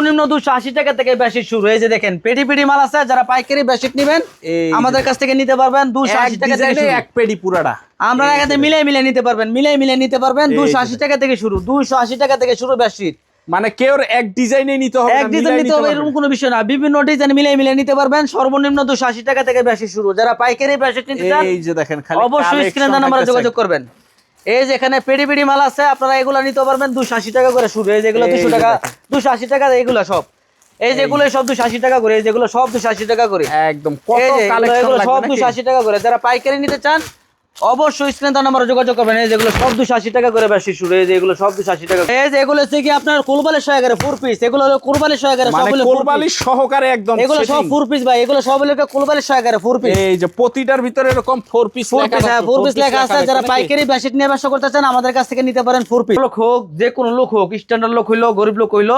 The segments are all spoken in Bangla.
সর্বনিম্ন 280 টাকা থেকে বেশি শুরু। এই যে দেখেন পেডি পেডি মাল আছে, যারা পাইকারি বেশিট নেবেন আমাদের কাছ থেকে নিতে পারবেন 280 টাকা থেকে শুরু। এক পেডি পুরাটা আমরা এখানে মিলাই নিতে পারবেন, মিলাই নিতে পারবেন 280 টাকা থেকে শুরু। 280 টাকা থেকে শুরু বেশিট। মানে কেউ এক ডিজাইনে নিতে হবে, এক ডিজাইন নিতে হবে এরকম কোনো বিষয় না, বিভিন্ন ডিজাইন মিলাই নিতে পারবেন। সর্বনিম্ন 280 টাকা থেকে বেশি শুরু। যারা পাইকারি বেশিট নিতে চান এই যে দেখেন খালি অবশ্যই স্ক্রিনে দেওয়া নম্বরে যোগাযোগ করবেন। এই যে এখানে পেডি পেডি মাল আছে, আপনারা এগুলা নিতে পারবেন 280 টাকা করে শুরু। এই যেগুলো 200 টাকা 280 টাকা, এগুলো সব এই যেগুলো সব 280 টাকা করে, এই যেগুলো সব 280 টাকা করে একদম। কত কালেকশন এগুলো সব লাগবে 280 টাকা করে। যারা পাইকারি নিতে চান অবশ্যই স্ক্রিনে দেওয়া নম্বরে যোগাযোগ করবেন। এই যেগুলো সব 280 টাকা করে বেশি শুরু। এই যে এগুলো সব 280 টাকা। এই যে এগুলো হচ্ছে কি আপনার কোলবালিশ সহকারে 4 পিস, এগুলো হলো কোলবালিশ সহকারে, মানে কোলবালিশ সহকারে একদম এগুলো সব 4 পিস ভাই, এগুলো সব হলো কোলবালিশ সহকারে 4 পিস। এই যে প্রতিটার ভিতরে এরকম 4 পিস লেখা আছে, 4 পিস লেখা আছে। যারা পাইকারি বেশিট নিয়ে ব্যবসা করতে চান আমাদের কাছ থেকে নিতে পারেন 4 পিস। লোক হোক, যে কোনো লোক হোক, স্ট্যান্ডার্ড লোক হইলো, গরিব লোক হইলো,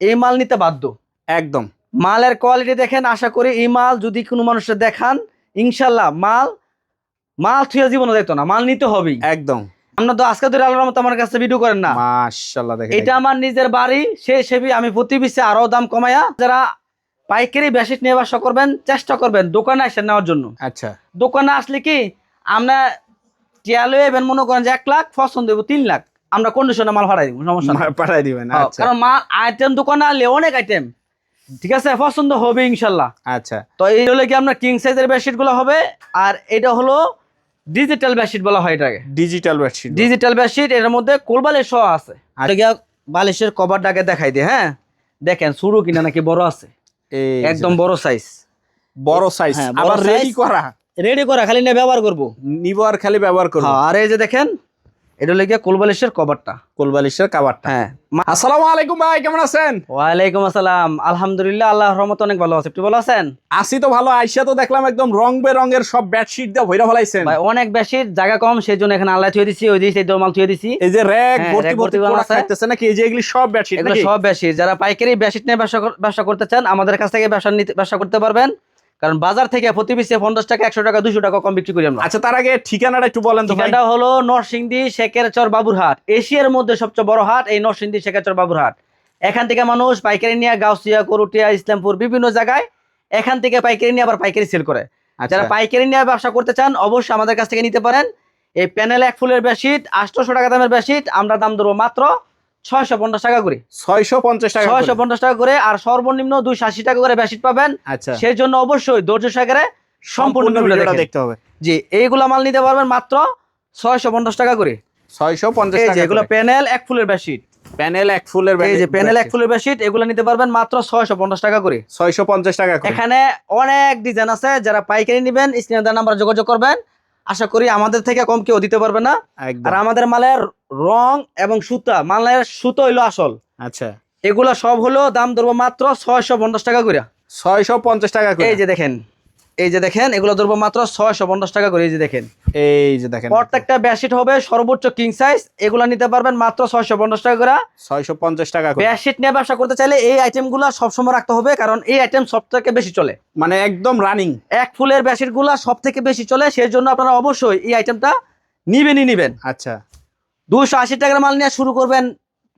এই মাল নিতে বাধ্য। একদম মালের কোয়ালিটি দেখেন, আশা করি এই মাল যদি কোনো মানুষের দেখান ইনশাল্লাহ মাল থুয়া জীবনে দেখতো না, মাল নিতে হবেই একদম। আমরা তো আজকে ধরে আল্লাহর মতো আমার কাছে ভিডিও করেন না, মাশাআল্লাহ দেখেন এটা আমার নিজের বাড়ি, সেই হিসেবে আমি প্রতি পিসে আরো দাম কমায়া। যারা পাইকারি বেশিট নিয়ে ব্যবসা করবেন চেষ্টা করবেন দোকানে এসে নেওয়ার জন্য। আচ্ছা, দোকানে আসলে কি আমরা টিয়ালো এবেন মনে করেন যে 1 লাখ পছন্দ হইব 3 লাখ, আমরা কন্ডিশনে মাল ভাড়াই দিব, সমস্যা নাই, পাঠাই দিবেন। আচ্ছা, কারণ মাল আইটেম দোকানে আনলে অনেক আইটেম, ঠিক আছে, পছন্দ হবে ইনশাল্লাহ। আচ্ছা, তো এই হলো কি আপনার কিং সাইজের বেডশিট গুলো হবে। আর এটা হলো ডিজিটাল বেডশিট বলা হয় এটাকে, ডিজিটাল বেডশিট। ডিজিটাল বেডশিট, এর মধ্যে কোলবালিশ সহ আছে। আর বালিশের কভারটাকে দেখাই দিয়ে, হ্যাঁ দেখেন শুরু কিনা নাকি বড় আছে, একদম বড় সাইজ, বড় সাইজ, আবার রেডি করা খালি নিয়ে ব্যবহার করব, নিব আর খালি ব্যবহার করব। আর এই যে দেখেন এটা হলো গিয়ে কোলবালিশের কভারটা, কোলবালিশের কভারটা। হ্যাঁ। আসসালামু আলাইকুম ভাই, কেমন আছেন? ওয়ালাইকুম আসসালাম, আলহামদুলিল্লাহ আল্লাহর রহমতে অনেক ভালো আছে। আপনি ভালো আছেন? আসি তো ভালো। আইসা তো দেখলাম একদম রং বেরঙের সব বেডশিট দিয়ে ভইরা ফলাইছেন ভাই, অনেক বেশি জায়গা কম, সেজন্য এখানে আল্লাহ থুয়ে দিছি, ওই দিছি মাল থুয়ে দিছি। এই যে র‍্যাক ভর্তি ভর্তি প্রোডাক্ট থাকতেছে নাকি? এই যে এগুলি সব বেডশিট এগুলো সব বেশি। যারা পাইকারি বেডশিট নিয়ে ব্যবসা করতে চান আমাদের কাছ থেকে ব্যবসা করতে পারবেন, কারণ বাজার থেকে প্রতি পিসে 50 টাকা 100 টাকা 200 টাকা কম বিক্রি করি আমরা। আচ্ছা, তার আগে ঠিকানাটা একটু বলেন তো ভাই। ঠিকানাটা হলো নরসিংদী শেখেরচর বাবুরহাট, এশিয়ার মধ্যে সবচেয়ে বড় হাট এই নরসিংদী শেখেরচর বাবুরহাট। এখান থেকে মানুষ পাইকারি নিয়ে গাউসিয়া, করুটিয়া, ইসলামপুর বিভিন্ন জায়গায় এখান থেকে পাইকারি নিয়ে আবার পাইকারি সেল করে। যারা পাইকারি নিয়ে ব্যবসা করতে চান অবশ্যই আমাদের কাছ থেকে নিতে পারেন। এই প্যানেল 1 ফুলের বেডশিট 800 টাকা দামের বেডশিট আমরা দাম ধরবো মাত্র 650 টাকা করে, 650 টাকা 650 টাকা করে। আর সর্বনিম্ন 280 টাকা করে বেডশিট পাবেন। আচ্ছা, সেই জন্য অবশ্যই ধৈর্য সহকারে সম্পূর্ণ ভিডিওটা দেখতে হবে। জি, এইগুলা মাল নিতে পারবেন মাত্র 650 টাকা করে, 650 টাকা। এগুলো প্যানেল 1 ফুলের বেডশিট, প্যানেল 1 ফুলের এই যে প্যানেল 1 ফুলের বেডশিট, এগুলো নিতে পারবেন মাত্র 650 টাকা করে, 650 টাকা করে। এখানে অনেক ডিজাইন আছে। যারা পাইকারি নেবেন স্ক্রিনে দেওয়া নাম্বারে যোগাযোগ করবেন, আশা করি আমাদের থেকে কম কেউ দিতে পারবে না। আর আমাদের মালের রং এবং সুতা, মালের সুতো হইলো আসল। আচ্ছা, এগুলা সব হলো দাম ধরবো মাত্র 650 টাকা করে, 650 টাকা করে। এই যে দেখেন এগুলো ধরবো মাত্র 650 টাকা করে। এই যে দেখেন প্রত্যেকটা বেডশিট হবে সর্বোচ্চ কিং সাইজ, এগুলা নিতে পারবেন মাত্র 650 টাকা করে, 650 টাকা করে। বেডশিট নিয়ে ব্যবসা করতে চাইলে এই আইটেমগুলো সবসময় রাখতে হবে, কারণ এই আইটেম সবথেকে বেশি চলে, মানে একদম রানিং 1 ফুলের বেডশিট গুলা সব থেকে বেশি চলে। সেই জন্য আপনারা অবশ্যই এই আইটেমটা নিবেন। আচ্ছা, 280 টাকার মাল নিয়ে শুরু করবেন,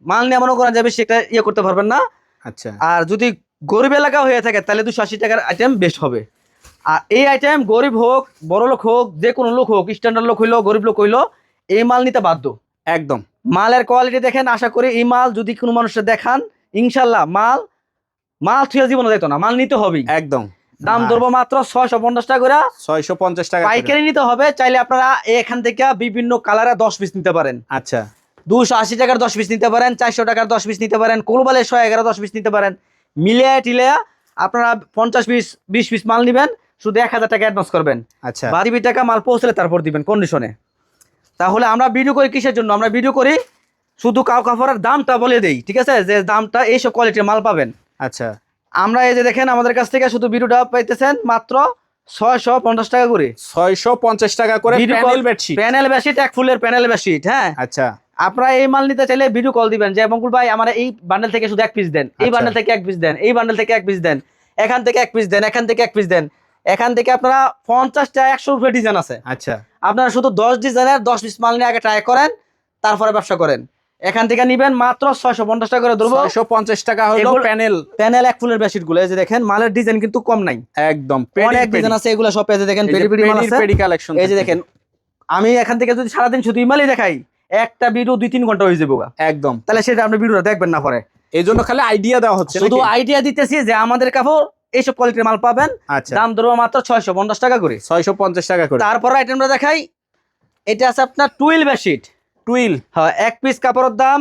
মাল নিয়ে মনে করেন যাবে সেটা করতে পারবেন না। আচ্ছা, আর যদি গরিব এলাকা হয়ে থাকে তাহলে 280 টাকার আইটেম বেস্ট হবে। আর এই আইটেম গরিব হোক, বড় লোক হোক, যে কোনো লোক হোক, স্ট্যান্ডার্ড লোক হইলো, গরিব লোক হইলো, এই মাল নিতে বাধ্য। একদম। মালের কোয়ালিটি দেখেন, আশা করি এই মাল যদি কোনো মানুষের দেখান ইনশাল্লাহ মাল থুয়া জীবনে দেখতো না, মাল নিতে হবেই। একদম। দাম ধরবো মাত্র 650 টাকা করে, 650 টাকা পাইকারি নিতে হবে। চাইলে আপনারা এখান থেকে বিভিন্ন কালারে 10 পিস নিতে পারেন। আচ্ছা, 280 টাকার 10 পিস নিতে পারেন, 400 টাকার 10 পিস নিতে পারেন, কোলবালে 111 10 পিস নিতে পারেন। মিলিয়ে টিলিয়া আপনারা 50 পিস 20 পিস মাল নেবেন, শুধু 1000 টাকা অ্যাডভান্স করবেন। আচ্ছা, বাড়ি টাকা মাল পৌঁছলে তারপর দিবেন কন্ডিশনে। তাহলে আমরা ভিডিও করি কিসের জন্য? আমরা ভিডিও করি শুধু কাপড়ের দামটা বলে দেই, ঠিক আছে, যে দামটা এইসব কোয়ালিটির মাল পাবেন। আচ্ছা, আমরা এই যে দেখেন আমাদের কাছ থেকে শুধু ভিডিওটা পাইতেছেন মাত্র 650 টাকা করে, 650 টাকা করে প্যানেল বেডশিট, 1 ফুলের প্যানেল বেডশিট। হ্যাঁ, আচ্ছা, আপনারা এই মাল নিতে চাইলে ভিডিও কল দিবেন যে মঙ্গল ভাই আমার এই বান্ডেল থেকে শুধু 1 পিস দেন, এই বান্ডেল থেকে 1 পিস দেন, এই বান্ডেল থেকে 1 পিস দেন, এখান থেকে 1 পিস দেন, এখান থেকে 1 পিস দেন। এখান থেকে আপনারা 50টা 100 রুপে ডিজাইন আছে। আচ্ছা, আপনারা শুধু 10 ডিজাইনের 10 পিস মাল নিয়ে আগে ট্রাই করেন, তারপরে ব্যবসা করেন। এখান থেকে নিবেন মাত্র 650 টাকা করে ধরবো। 650 টাকা হলো এগুলো- প্যানেল। প্যানেল এক ফুলের বেডশিট গুলো, এই যে দেখেন মালের ডিজাইন কিন্তু কম নাই, একদম অনেক ডিজাইন আছে। এগুলো সব পেজে দেখেন পেডি পেডি মাল আছে। Paddy collection. এই যে দেখেন আমি এখান থেকে যদি সারাদিন শুধু ইমালই দেখাই, একটা ভিডিও 2-3 ঘন্টা হয়ে যাবে। একদম, তাহলে সেটা আপনি ভিডিওটা দেখবেন না পরে। এই জন্য খালি আইডিয়া দেওয়া হচ্ছে, শুধু আইডিয়া দিতেছি যে আমাদের কাপড় এইসব কোয়ালিটির মাল পাবেন। আচ্ছা, দাম ধরবো মাত্র 650 টাকা করে। 650 টাকা করে। তারপর আইটেমটা দেখাই, এটা আছে আপনার টুইল বেডশিট। টুইল, হ্যাঁ, এক পিস কাপড়ের দাম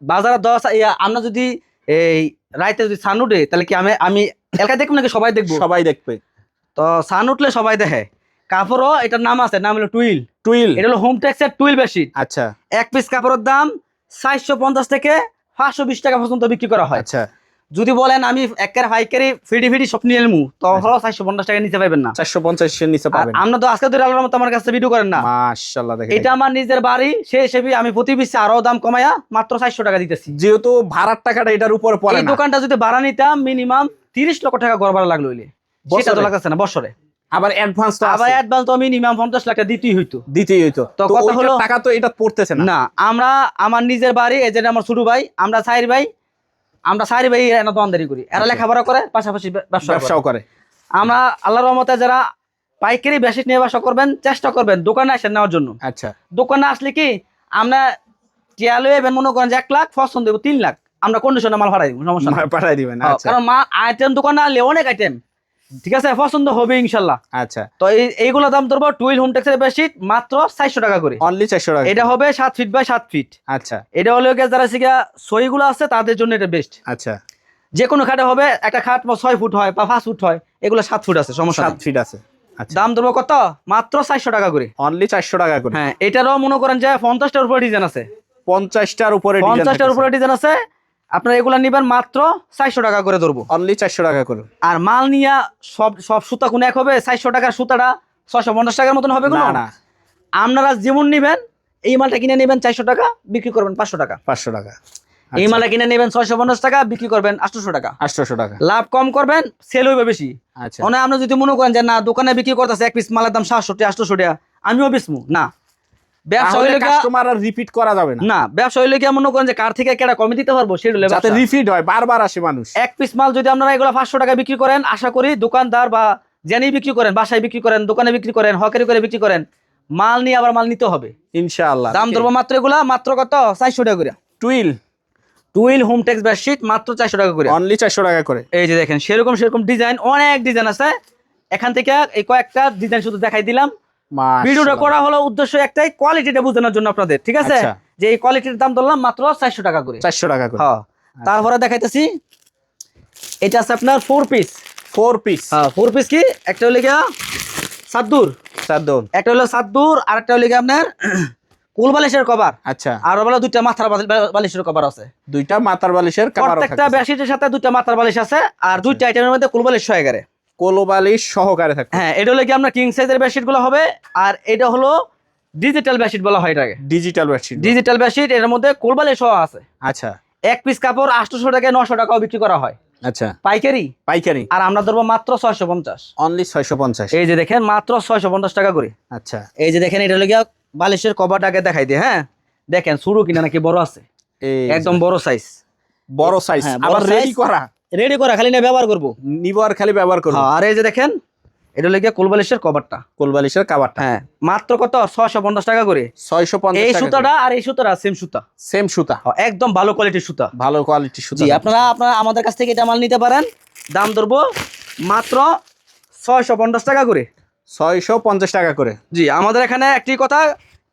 বাজারে 10। আমরা যদি এই রাইতে যদি সান উঠে, তাহলে কি আমি এলাকায় দেখবো নাকি সবাই দেখবো? সবাই দেখবে। তো সান উঠলে সবাই দেখে। কাপড়ও এটার নাম আছে, নাম হলো টুইল। টুইল, এটা হলো হোম টেক্সের টুইল বেডশিট। আচ্ছা, এক পিস কাপড়ের দাম 450 থেকে 520 টাকা পর্যন্ত বিক্রি করা হয়। আচ্ছা, যদি বলেন আমি একের পাইকারি ফিডি সব নিয়ে নেবো, তো হলো 450 টাকা নিতে পারবেন না। 450 এর নিচে আর পাবেন। আমরা তো আজকে ধরে আলোর মতো আমার কাছে ভিডিও করেন না। মাশাআল্লাহ, দেখেন এটা আমার নিজের বাড়ি, সেই হিসেবে আমি প্রতি পিসে আরো দাম কমায়া মাত্র 400 টাকা দিতেছি। যেহেতু ভাড়ার টাকাটা এটার উপরে পড়ে এই না। দোকানটা যদি ভাড়া নিতাম মিনিমাম 30 লক্ষ টাকা ঘর ভাড়া লাগলো হইলে, সেটা তো বছরে? লাগতেছে না বছরে। আবার অ্যাডভান্স তো আবার আছে, অ্যাডভান্স তো মিনিমাম 50 লাখ টাকা দিতেই হইতো। দিতেই হইতো। তো তো কথা ওইটার হলো- টাকা তো এটা পড়তেছে না। না, আমরা আমার নিজের বাড়ি, এই যে আমার ছোট ভাই, আমরা চার ভাই এরা দোকানদারি করি, এরা আচ্ছা। লেখাপড়া করে, পাশাপাশি ব্যবসা করে। ব্যবসাও করে। আমরা আল্লাহর রহমতে যারা পাইকারি বেশি নিয়ে ব্যবসা করবেন, চেষ্টা করবেন দোকানে আসেন নেওয়ার জন্য। আচ্ছা, দোকানে আসলে কি আমরা টিয়ালো এবেন, মনে করেন যে 1 লাখ পছন্দ দেবো 3 লাখ, আমরা কন্ডিশনে মাল ভাড়াই দিব, সমস্যা নেই। পাঠাই দিবেন। আচ্ছা, কারণ আইটেম দোকানে আনলে অনেক আইটেম, ঠিক আছে, পছন্দ হবে ইনশাল্লাহ। আচ্ছা, তো এইগুলো দাম ধরবো টুইল হোম টেক্সের বেডশিট মাত্র 400 টাকা করে। অনলি 400 টাকা। এটা হবে 7 ফিট বাই 7 ফিট। আচ্ছা, এটা হলো গিয়ে যারা শিখা সইগুলো আছে তাদের জন্য এটা বেস্ট। আচ্ছা, যে কোনো খাটে হবে, একটা খাট 6 ফুট হয় বা 5 ফুট হয়, এগুলো 7 ফুট আছে, সমস্যা 7 নেই। ফিট আছে। আচ্ছা, দাম ধরবো কত? মাত্র 400 টাকা করে। অনলি 400 টাকা করে। হ্যাঁ, এটারও মনে করেন যে 50টার উপরে ডিজাইন আছে, 50টার উপরে ডিজাইন। 50টার উপরে ডিজাইন আছে। আপনারা এগুলা নিবেন মাত্র 400 টাকা করে ধরবো। অনলি 400 টাকা করে। আর মাল নিয়া সব সুতা কোন এক হবে? 400 টাকার সুতাটা 650 টাকার মতন হবে কোনো? না না, আপনারা যেমন নিবেন, এই মালটা কিনে নেবেন 400 টাকা, বিক্রি করবেন 500 টাকা। 500 টাকা। এই মালটা কিনে নেবেন 650 টাকা, বিক্রি করবেন 800 টাকা। 800 টাকা। লাভ কম করবেন, সেল হইবে বেশি। আচ্ছা, মানে আপনি যদি মনে করেন যে না দোকানে বিক্রি করতেছে এক পিস মালের দাম 700-800 টাকা, আমিও বেচমু না। ব্যবসা তাহলে হইলে কাস্টমার আর রিপিট করা যাবে না। না, ব্যবসা হইলে কি মনে করেন যে কার থেকে কেডা কমে দিতে পারবো, সেটা হলো যাতে ব্যবসা। রিপিট হয়, বারবার আসে মানুষ। এক পিস মাল যদি আপনারা এগুলো 500 টাকা বিক্রি করেন, আশা করি দোকানদার বা জেনি বিক্রি করেন, বাসায় বিক্রি করেন, দোকানে বিক্রি করেন, হকারি করে বিক্রি করেন, মাল নিয়ে আবার মাল নিতে হবে ইনশাআল্লাহ। দাম ধরবো মাত্র এগুলা মাত্র কত? 400 টাকা করে। Twill, twill home tex bedsheet মাত্র 400 টাকা করে। অনলি 400 টাকা করে। এই যে দেখেন সেরকম ডিজাইন, অনেক ডিজাইন আছে। এখান থেকে এই কয়েকটা ডিজাইন শুধু দেখাই দিলাম। ভিডিওটা করা হলো উদ্দেশ্য একটাই, কোয়ালিটিটা বোঝানোর জন্য আপনাদের, ঠিক আছে? আচ্ছা। যে এই কোয়ালিটির দাম ধরলাম মাত্র 400 টাকা করে। 400 টাকা করে। হ্যাঁ, তারপরে দেখাইতেছি, এটা আছে আপনার 4 পিস। 4 পিস। হ্যাঁ, 4 পিস কি? একটা হলো গিয়া সাদ্দুর, চাদর। একটা হলো সাদ্দুর, আর একটা হলো গিয়া আপনার কুল বালিশের কভার, আচ্ছা, আর বলে দুইটা মাথার বালিশের কভার আছে। দুইটা মাথার বালিশের কভার প্রত্যেকটা থাকে। বেডশিটের সাথে দুইটা মাথার বালিশ আছে, আর দুইটা আইটেমের মধ্যে কুল বালিশ সহকারে। কোলো বালিশ সহকারে থাকে। হ্যাঁ, এটা হলো কি আপনার কিং সাইজের বেডশিট গুলো হবে, আর এটা হলো ডিজিটাল বেডশিট বলা হয় এটাকে। Digital bedsheet. ডিজিটাল বেডশিট, এর মধ্যে কুল বালিশ সহ আছে। আচ্ছা, এক পিস কাপড় 800 টাকা 900 টাকাও বিক্রি করা হয় আচ্ছা, পাইকারি, পাইকারি। আর আমরা ধরবো মাত্র 650। অনলি 650। এই যে দেখেন মাত্র 650 টাকা করে। আচ্ছা, এই যে দেখেন এটা হলো গিয়া বালিশের কভারটাকে দেখাই দিয়ে। হ্যাঁ, দেখেন শুরু কিনা নাকি বড় আছে, এই একদম বড় সাইজ, বড় সাইজ। হ্যাঁ, বড় আবার রেডি size। করা, রেডি করা, খালি না ব্যবহার করবো। নিব আর খালি ব্যবহার করব। হ্যাঁ, আর এই যে দেখেন এটা হলো গিয়া কুল বালিশের কভারটা। কোল বালিশের কভারটা। হ্যাঁ, মাত্র কত? 650 টাকা করে। 650 এই টাকা। সুতাটা আর এই সুতাটা সেম সুতা, সেম সুতা, একদম ভালো কোয়ালিটির সুতা। ভালো কোয়ালিটির সুতা। জি, আপনারা আমাদের কাছ থেকে এটা মাল নিতে পারেন। দাম ধরবো মাত্র 650 টাকা করে। 650 টাকা করে। জি, আমাদের এখানে একটি কথা,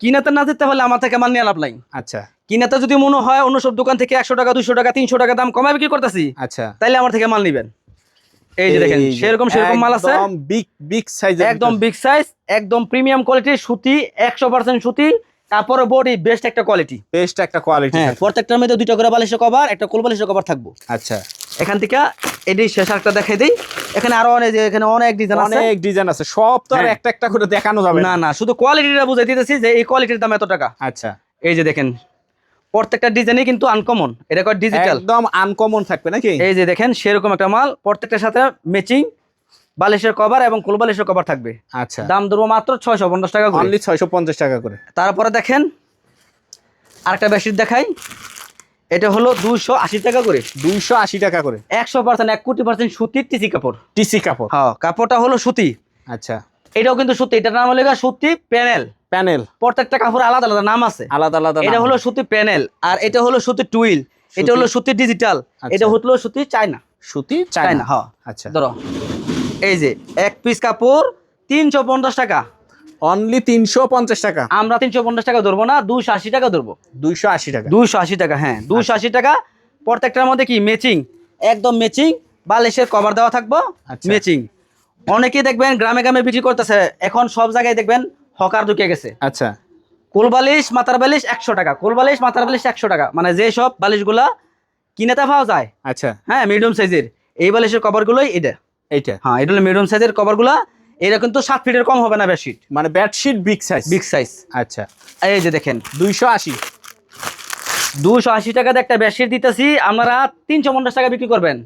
কিনাতে না দিতে হলে আমার থেকে মাল নিয়ে লাভ নাই। আচ্ছা, কিনাতে যদি মনে হয় অন্য সব দোকান থেকে 100 টাকা 200 টাকা 300 টাকা দাম কমায় বিক্রি করতেছি, আচ্ছা, তাইলে আমার থেকে মাল নিবেন। এই যে দেখেন সেরকম মাল আছে, একদম বিগ সাইজের, একদম বিগ সাইজ, একদম প্রিমিয়াম কোয়ালিটির সুতি, 100% সুতি, তারপরে বডি বেস্ট একটা কোয়ালিটি। বেস্ট একটা কোয়ালিটি। হ্যাঁ, প্রত্যেকটার মধ্যে দুইটা করে বালিশের কভার, একটা কোল বালিশের কভার থাকবো। আচ্ছা, এখান থেকে এটি শেষ একটা দেখাই দেই। এখানে আরো এখানে অনেক ডিজাইন আছে, অনেক ডিজাইন আছে। সব তো আর হ্যাঁ। একটা একটা করে দেখানো যাবে না না, শুধু কোয়ালিটিটা বুঝাই দিতেছি যে এই কোয়ালিটির দাম এত টাকা। আচ্ছা, এই যে দেখেন প্রত্যেকটা ডিজাইনই কিন্তু আনকমন, এটা কয় ডিজিটাল, একদম আনকমন থাকবে নাকি? এই যে দেখেন সেরকম একটা মাল, প্রত্যেকটার সাথে ম্যাচিং বালিশের কভার এবং কোল বালিশের কভার থাকবে। আচ্ছা, দাম ধরবো মাত্র 650 টাকা করে। অনলি 650 টাকা করে। তারপরে দেখেন আরেকটা বেডশিট দেখাই, এটা হলো 280 টাকা করে। 280 টাকা করে। 100% 1 কোটি% সুতির টিসি কাপড়। টিসি কাপড়। হ্যাঁ, কাপড়টা হলো সুতি। আচ্ছা, এটাও কিন্তু সুতি, এটার নাম হলো সুতি প্যানেল। প্যানেল। প্রত্যেকটা কাপড় আলাদা আলাদা নাম আছে, আলাদা আলাদা। এটা হলো সুতি প্যানেল, আর এটা হলো সুতি টুইল, এটা হলো সুতি ডিজিটাল, এটা হলো সুতি চায়না। সুতি চায়না, চায়না। হ্যাঁ। আচ্ছা, ধরো এই যে এক পিস কাপড় 350 টাকা, অনলি 350 টাকা। আমরা 350 টাকা ধরবো না, 280 টাকা ধরবো। 280 টাকা। 280 টাকা, হ্যাঁ 280 টাকা। প্রত্যেকটার মধ্যে কি ম্যাচিং, একদম ম্যাচিং বালিশের কভার দেওয়া থাকবো, আচ্ছা। ম্যাচিং। অনেকেই দেখবেন গ্রামে গ্রামে বিক্রি করতেছে, এখন সব জায়গায় দেখবেন হকার ঢুকে গেছে। আচ্ছা, কোল বালিশ মাথার বালিশ 100 টাকা, কোল বালিশ মাথার বালিশ 100 টাকা, মানে যে সব বালিশগুলা কিনেতে পাওয়া যায়, আচ্ছা, হ্যাঁ মিডিয়াম সাইজের, এই বালিশের কভারগুলোই এটা। এইটা হ্যাঁ, এটা হলো মিডিয়াম সাইজের কভারগুলা, এটা কিন্তু 7 ফিটের কম হবে না বেডশিট, মানে bedsheet big size. Big size. আচ্ছা, এই যে দেখেন 280। 280 টাকাতে একটা বেডশিট দিতেছি, আপনারা 350 টাকা বিক্রি করবেন।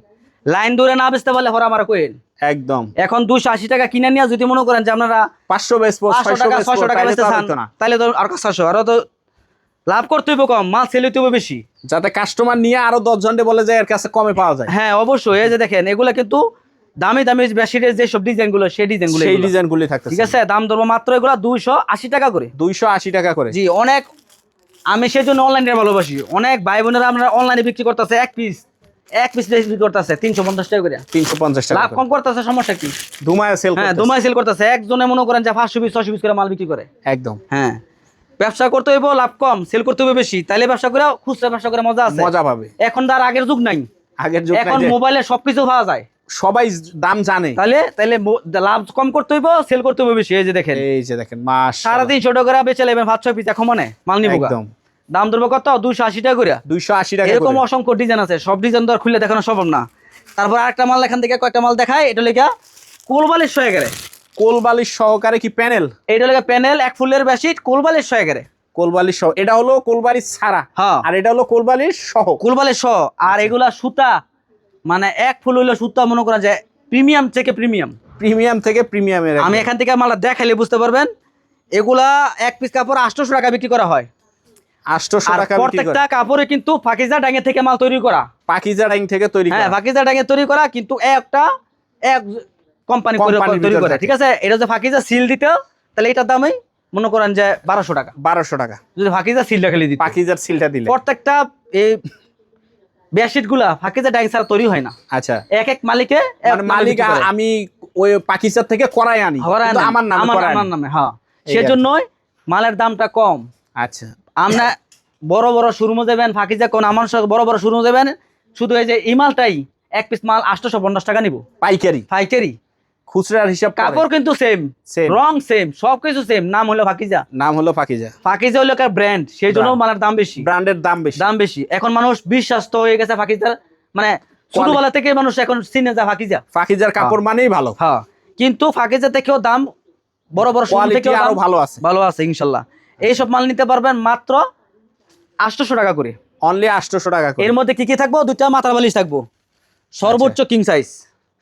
লাইন ধরে না বেচতে পারলে হরা আমার কোয়েন। একদম। এখন 280 টাকা কিনে নিয়ে যদি মনে করেন যে আপনারা 500 বেচবো, 500 টাকা 600 টাকা বেচতে চান, তাহলে তো আর 500, আরো তো লাভ করতে হইব, কম মাল সেল হইতে হইব বেশি, যাতে কাস্টমার নিয়ে আরো 10 জনকে বলে যায় এর কাছে কমে পাওয়া যায়। হ্যাঁ অবশ্যই। এই যে দেখেন এগুলা কিন্তু দামি দামি বেডশিটের যে সব ডিজাইনগুলো, সেই ডিজাইনগুলো, সেই ডিজাইনগুলি থাকতেছে। ঠিক আছে। দাম ধরবো মাত্র এগুলা 280 টাকা করে। 280 টাকা করে। জি, অনেক, আমি সেই জন্য অনলাইনে ভালোবাসি। অনেক ভাই বোনেরা আমরা অনলাইনে বিক্রি করতেছে, এক পিস বিক্রি করতেছে 350 টাকা করে, 350 টাকা লাভ কম করতেছে, সমস্যা কি? ধুমায় সেল হ্যাঁ, করতেছে। দুমাই সেল করতেছে, একজনে মনে করেন যে 500 পিস 600 পিস করে মাল বিক্রি করে। একদম। হ্যাঁ, ব্যবসা করতে হইব লাভ কম, সেল করতে হবে বেশি, তাইলে ব্যবসা করে, খুচরা ব্যবসা করে মজা আছে, মজা পাবে। এখন তো আর আগের যুগ নাই, আগের যুগ এখন নাই যে মোবাইলে সবকিছু পাওয়া যায়, সবাই দাম জানে। তাইলে লাভ কম করতে হইব, সেল করতে হবে বেশি। এই যে দেখেন, এই যে দেখেন মাশাআল্লাহ 350 টাকা করে বেচে নেবেন 5-6 পিস, এখন মানে মাল নিব। একদম। দাম ধরবো কত? 280 টাকা করে। 280 টাকা এরকম করে। অসংখ্য ডিজাইন আছে, সব ডিজাইন তো আর খুলে দেখানো সম্ভব না। তারপর আরেকটা মাল এখান থেকে কয়েকটা মাল দেখায়, এটা লেখা কোলবালিশ 100 কোলবালিশ সহকারে কি প্যানেল? এটা লেখা প্যানেল, এক ফুলের বেডশিট, কোলবালিশ 100 কোলবালিশ সহ। এটা হলো কোলবালিশ ছাড়া, হ্যাঁ, আর এটা হলো কোলবালিশ সহ। কোলবালিশ সহ। আর এগুলা সুতা, মানে এক ফুল হইলো সুতা, মনে করা যায় প্রিমিয়াম থেকে প্রিমিয়াম, প্রিমিয়াম থেকে প্রিমিয়ামের। আমি এখান থেকে মালটা দেখাইলে বুঝতে পারবেন। এগুলা এক পিস কাপড় 800 টাকা বিক্রি করা হয়। 800 আর টাকা বিক্রি করে। প্রত্যেকটা কাপড়ে কিন্তু পাকিজা ডাঙ্গে থেকে মাল তৈরি করা, পাকিজা ডাইং থেকে তৈরি হ্যাঁ করা। পাকিজা ডাঙ্গে তৈরি করা, কিন্তু এক কোম্পানি কোম্পানির তৈরি ভিতর করে, থাকে। ঠিক আছে। এটা যে ফাকিজা সিল দিতে, তাহলে এটার দামই মনে করেন যে 1200 টাকা, 1200 টাকা যদি ফাকিজা সিলটা খেলে দিত। পাকিজার সিলটা দিলে। প্রত্যেকটা এই বেডশিট গুলা ফাকিজা ডাইং ছাড়া তৈরি হয় না। আচ্ছা, এক এক মালিকে মানে মালিক আমি ওই পাকিজার থেকে করাই আনি, কিন্তু আমার নামে করাই আমার আনি। নামে, হ্যাঁ। এই সেজন্যই মালের দামটা কম। আচ্ছা, আমরা বড় বড় শোরুমে যাবেন, ফাকিজা কোন আমার সাথে বড় বড় শোরুমে যাবেন, শুধু এই যে এই মালটাই এক পিস মাল 850 টাকা নিব পাইকারি। পাইকারি। খুচরার হিসাব করে। কাপড় কিন্তু সেম, Same। রং সেম, সবকিছু সেম, নাম হলো ফাকিজা। নাম হলো পাকিজা। ফাকিজা হলো একটা ব্র্যান্ড, সেই জন্য মালের দাম বেশি, ব্র্যান্ডের দাম বেশি। দাম বেশি। এখন মানুষ বিশ্বাস তো হয়ে গেছে ফাকিজার, মানে ছোটবেলা থেকে মানুষ এখন চিনে যায় ফাকিজা। পাকিজার কাপড় মানেই ভালো। হ্যাঁ, কিন্তু ফাকিজা থেকেও দাম, বড় বড় শোরুম কোয়ালিটি থেকেও আরো দাম ভালো আছে। ভালো আছে ইনশাল্লাহ। এইসব মাল নিতে পারবেন মাত্র 800 টাকা করে। অনলি 800 টাকা করে। এর মধ্যে কি কি থাকবো? দুইটা মাথার বালিশ থাকবো, সর্বোচ্চ কিং সাইজ,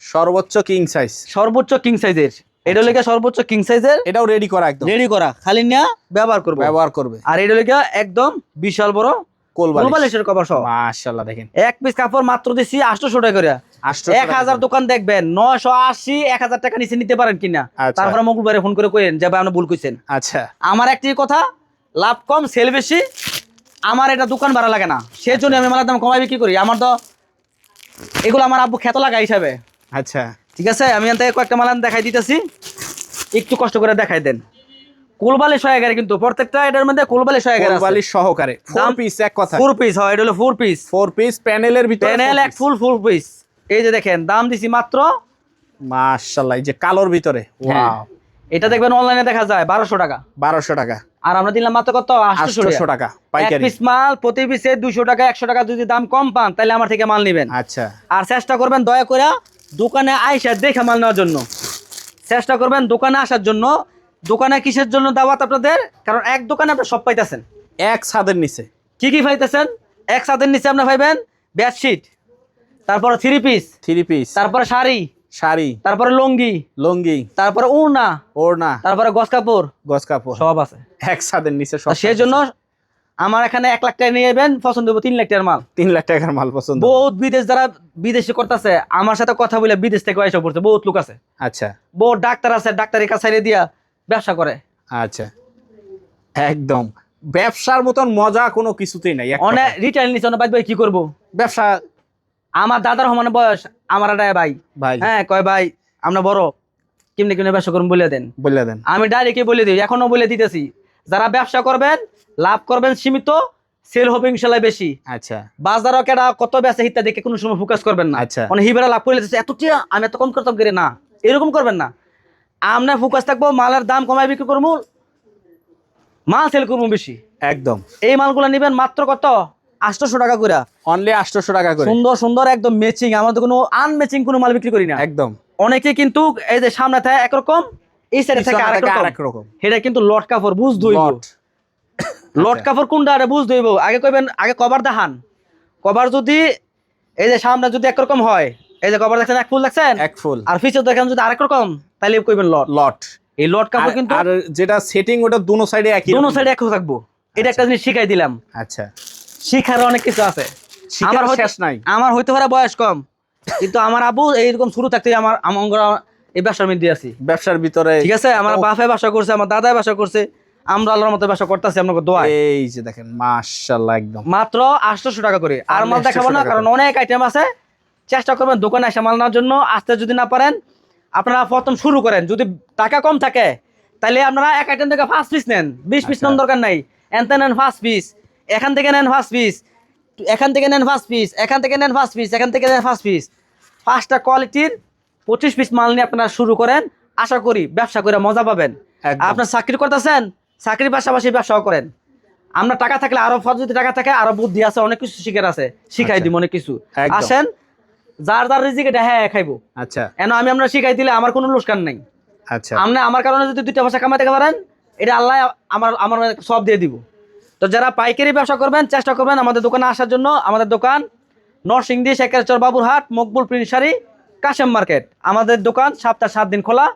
সর্বোচ্চ কিং সাইজ। সর্বোচ্চ কিং সাইজের। এটা লেগে সর্বোচ্চ কিং সাইজের, এটাও রেডি করা একদম। রেডি করা, খালি নিয়ে ব্যবহার করবো। ব্যবহার করবে। আর এটা লেগে একদম বিশাল বড় কোলবালিশের কভার সহ। মাশাআল্লাহ দেখেন, এক পিস কাপড় মাত্র দিচ্ছি 800 টাকা করে। 800 টাকা 1000 দোকান দেখবেন 980 1000 টাকা নিচে নিতে পারেন কিনা। আচ্ছা। তারপরে মঙ্গলবারে ফোন করে কইেন যে ভাই আপনি ভুল কইছেন। আচ্ছা, আমার একটি কথা, লাভ কম সেল বেশি, আমার এটা দোকান ভাড়া লাগে না, সেজন্য আমি মালের দাম কমাই বিক্রি করি। আমার তো এগুলো আমার আব্বু খেত লাগা হিসাবে। আচ্ছা, ঠিক আছে, আমি এখান থেকে কয়েকটা মালান দেখাই দিতেছি, একটু কষ্ট করে দেখাই দেন। কোলবালিশ 100 কিন্তু প্রত্যেকটা, এটার মধ্যে কোলবালিশ 100 কোলবালিশ সহকারে 4 পিস। এক কথা 4 পিস হয়, এটা হলো 4 পিস। 4 পিস প্যানেলের ভিতরে প্যানেল এক ফুল পিস। এই যে দেখেন, দাম দিছি মাত্র, মাশাআল্লাহ, এই যে কালোর ভিতরে, হ্যাঁ, ওয়াও, এটা দেখবেন অনলাইনে দেখা যায় 1200 টাকা, 1200 টাকা। আর আমরা দিলাম মাত্র কত? 800 টাকা এক পাইকারি। পিস মাল প্রতি পিসে 200 টাকা 100 টাকা যদি দাম কম পান, তাহলে আমার থেকে মাল নেবেন। আচ্ছা, আর চেষ্টা করবেন দয়া করে দোকানে আইসা দেখে মাল নেওয়ার জন্য, চেষ্টা করবেন দোকানে আসার জন্য। দোকানে কিসের জন্য দাওয়াত আপনাদের? কারণ এক দোকানে আপনার সব পাইতেছেন এক ছাদের নিচে। কি কি পাইতেছেন? এক ছাদের নিচে আপনার পাইবেন বেডশিট, তারপরে 3 পিস, 3 পিস, তারপরে শাড়ি, শাড়ি, তারপরে লুঙ্গি, লুঙ্গি, তারপরে ওড়না, ওড়না, তারপরে গস কাপড়, গস কাপড়, সব আছে। এক ছাদের নিচে সব। সেই জন্য আমার এখানে 1 লাখ টাকা নিয়ে যাবেন, পছন্দ হবে 3 লাখ টাকার মাল। 3 লাখ টাকার মাল পছন্দ। বহুত বিদেশ যারা বিদেশে করতেছে আমার সাথে কথা বলে বিদেশ থেকে এসে পড়ছে, বহুত লোক আছে, আচ্ছা বহুত ডাক্তার আছে, ডাক্তারের কাছে দিয়া ব্যবসা করে। আচ্ছা, একদম ব্যবসার মতন মজা কোনো কিছুতেই নাই। এক অনেক কথায়। রিটার্ন নিচ্ছে, অনেক ভাই কি করবো, ব্যবসা আমার দাদার সমান বয়স, আমার আডায় ভাই, ভাই হ্যাঁ কয় ভাই আমরা বড়, কেমনে কেমনে ব্যবসা করুন বলে দেন। বলে দেন। আমি ডাইরেক্টই বলে দিই, এখনো বলে দিতেছি, যারা ব্যবসা করবেন লাভ করবেন সীমিত, সেল হবে ইনশাল্লাহ বেশি। আচ্ছা বাজারও কেডা কত বেচে হিতা দেখে কোনো সময় ফোকাস করবেন না। আচ্ছা। মানে হিবেরা লাভ করে দিতেছে এত টিয়া আমি এত কম করতাম করে না, এরকম করবেন না। আমরা ফোকাস থাকবো, মালের দাম কমায় বিক্রি করবো, মাল সেল করবো বেশি। একদম। এই মালগুলো নিবেন মাত্র কত 800 টাকা করে, অনলি 800 টাকা করে। সুন্দর সুন্দর একদম ম্যাচিং, আমাদের কোনো আনম্যাচিং কোনো মাল বিক্রি করি না। একদম। অনেকে কিন্তু এই যে সামনে থাকে একরকম, এই সাইডে থাকে আরেক রকম। এটা কিন্তু লট কাপড় বুঝ দইব। লট কাপড় কোনটা আরে বুঝ দইব, আগে কইবেন আগে কভার দেখান। কভার যদি এই যে সামনে যদি একরকম হয়, এই যে কভার দেখছেন এক ফুল দেখছেন, এক ফুল, আর পিছে দেখেন যদি আরেক রকম, তাহলে কইবেন লট। লট। এই লট কাপড় কিন্তু আর যেটা সেটিং ওটা দুনো সাইডে একই, দুনো সাইডে একই থাকবো। এটা একটা জিনিস শিখাই দিলাম। আচ্ছা, শিখার অনেক কিছু আছে, আমার শেষ নাই। আমার হইতে পারে বয়স কম, কিন্তু আমার আবু এইরকম শুরু থাকতে আমার এই ব্যবসার মধ্যে আছি, ব্যবসার ভিতরে। ঠিক আছে, আমার বাপে ব্যবসা করছে, আমার দাদাই ব্যবসা করছে, আমরা আল্লাহর মতো ব্যবসা করতেছি আপনাকে দোয়া। এই যে দেখেন মাশাআল্লাহ, একদম মাত্র 800 টাকা করে। আর মাল 800 দেখাবো না, টাকা কারণ অনেক আইটেম আছে। চেষ্টা করবেন দোকানে এসে মাল নেওয়ার জন্য। আসতে যদি না পারেন, আপনারা প্রথম শুরু করেন, যদি টাকা কম থাকে তাহলে আপনারা এক আইটেম থেকে 5 পিস নেন, 20 পিস নেন দরকার নাই, এনতে নেন 5 পিস, এখান থেকে নেন 5 পিস, এখান থেকে নেন 5 পিস, এখান থেকে নেন 5 পিস, এখান থেকে নেন 5 পিস, 5টা কোয়ালিটির 25 পিস মাল নিয়ে আপনারা শুরু করেন। আশা করি ব্যবসা করে মজা পাবেন। একদম। আপনার চাকরি করতেছেন, চাকরির পাশাপাশি ব্যবসাও করেন। আমরা টাকা থাকলে আরো যদি টাকা থাকে, আরো বুদ্ধি আছে, অনেক কিছু শিখার আছে, শিখাই দিব অনেক কিছু। একদম। আসেন, যার যার রিজিক এটা হ্যাঁ খাইবো। আচ্ছা এন আমি আমরা শিখাই দিলে আমার কোনো লোকসান নাই। আচ্ছা, আপনি আমার কারণে যদি 2টা পয়সা কামাতে পারেন, এটা আল্লাহ আমার আমার সব দিয়ে দিব। তো যারা পাইকারি ব্যবসা করবেন, চেষ্টা করবেন আমাদের দোকানে আসার জন্য। আমাদের দোকান নরসিংদী শেখেরচর বাবুরহাট, মকবুল প্রিন্ট শাড়ি, কাশেম মার্কেট। আমাদের দোকান সপ্তাহে 7 দিন খোলা,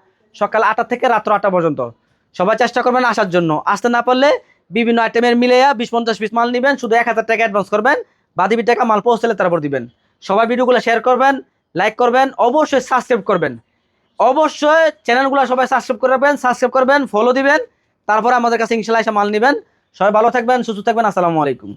সকাল 8টা থেকে রাত্র 8টা পর্যন্ত। সবাই চেষ্টা করবেন আসার জন্য। আসতে না পারলে বিভিন্ন আইটেমের মিলেয়া 20-50 পিস মাল নেবেন, শুধু 1000 টাকা অ্যাডভান্স করবেন, বাকি টাকা মাল পৌঁছলে তারপর দিবেন। সবাই ভিডিওগুলো শেয়ার করবেন, লাইক করবেন, অবশ্যই সাবস্ক্রাইব করবেন। অবশ্যই চ্যানেলগুলো সবাই সাবস্ক্রাইব করবেন, সাবস্ক্রাইব করবেন, ফলো দিবেন, তারপরে আমাদের কাছে ইনশাআল্লাহ এসে মাল নেবেন। সবাই ভালো থাকবেন, সুস্থ থাকবেন। আসসালামু আলাইকুম।